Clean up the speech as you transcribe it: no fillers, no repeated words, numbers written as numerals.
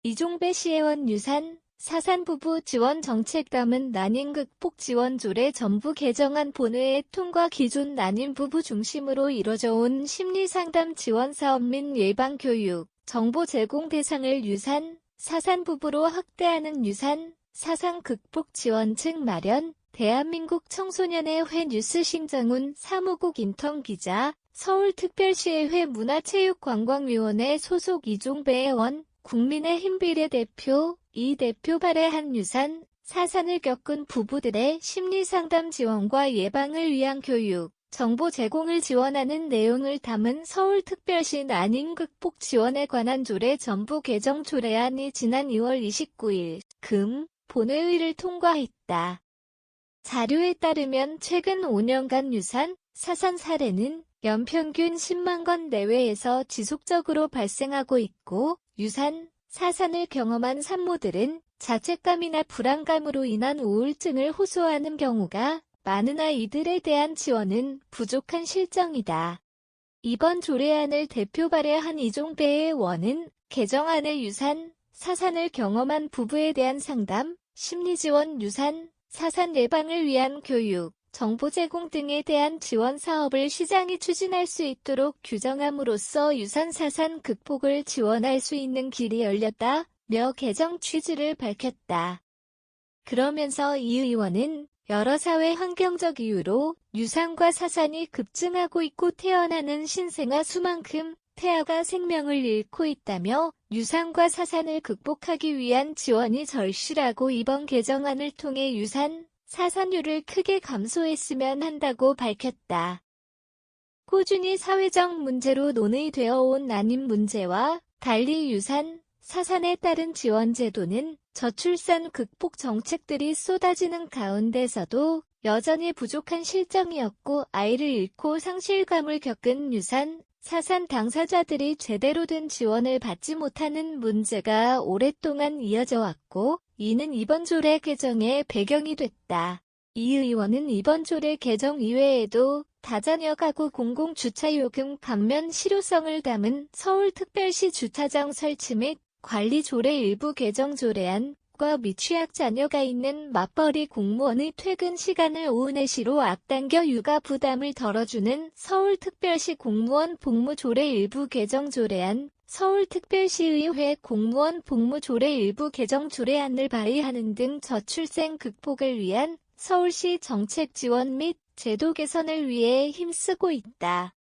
이종배 시의원 유산, 사산 부부 지원 정책 담은 난임 극복 지원 조례 전부 개정안 본회의 통과. 기존 난임 부부 중심으로 이뤄져 온 심리상담 지원 사업 및 예방교육, 정보 제공 대상을 유산, 사산 부부로 확대하는 유산, 사상 극복 지원책 마련. 대한민국 청소년의 회 뉴스 심정훈 사무국 인턴 기자, 서울특별시의회 문화체육관광위원회 소속 이종배 의원, 국민의힘 비례대표, 이 대표 발의한 유산, 사산을 겪은 부부들의 심리상담 지원과 예방을 위한 교육, 정보 제공을 지원하는 내용을 담은 서울특별시 난임 극복 지원에 관한 조례 전부 개정 조례안이 지난 2월 29일 금 본회의를 통과했다. 자료에 따르면 최근 5년간 유산, 사산 사례는 연평균 10만 건 내외에서 지속적으로 발생하고 있고, 유산, 사산을 경험한 산모들은 자책감이나 불안감으로 인한 우울증을 호소하는 경우가 많으나 이들에 대한 지원은 부족한 실정이다. 이번 조례안을 대표 발의한 이종배 의원은 개정안의 유산, 사산을 경험한 부부에 대한 상담, 심리지원 유산, 사산 예방을 위한 교육, 정보 제공 등에 대한 지원 사업을 시장이 추진할 수 있도록 규정함으로써 유산 사산 극복을 지원할 수 있는 길이 열렸다며 개정 취지를 밝혔다. 그러면서 이 의원은 여러 사회 환경적 이유로 유산과 사산이 급증하고 있고 태어나는 신생아 수만큼 태아가 생명을 잃고 있다며 유산과 사산을 극복하기 위한 지원이 절실하고 이번 개정안을 통해 유산, 사산율을 크게 감소했으면 한다고 밝혔다. 꾸준히 사회적 문제로 논의되어 온 난임 문제와 달리 유산, 사산에 따른 지원 제도는 저출산 극복 정책들이 쏟아지는 가운데서도 여전히 부족한 실정이었고 아이를 잃고 상실감을 겪은 유산, 사산 당사자들이 제대로 된 지원을 받지 못하는 문제가 오랫동안 이어져 왔고 이는 이번 조례 개정의 배경이 됐다. 이 의원은 이번 조례 개정 이외에도 다자녀 가구 공공주차요금 감면 실효성을 담은 서울특별시 주차장 설치 및 관리 조례 일부 개정 조례안, 과 미취학 자녀가 있는 맞벌이 공무원의 퇴근 시간을 오후 4시로 앞당겨 육아 부담을 덜어주는 서울특별시 공무원 복무 조례 일부 개정 조례안, 서울특별시의회 공무원 복무 조례 일부 개정 조례안을 발의하는 등 저출생 극복을 위한 서울시 정책 지원 및 제도 개선을 위해 힘쓰고 있다.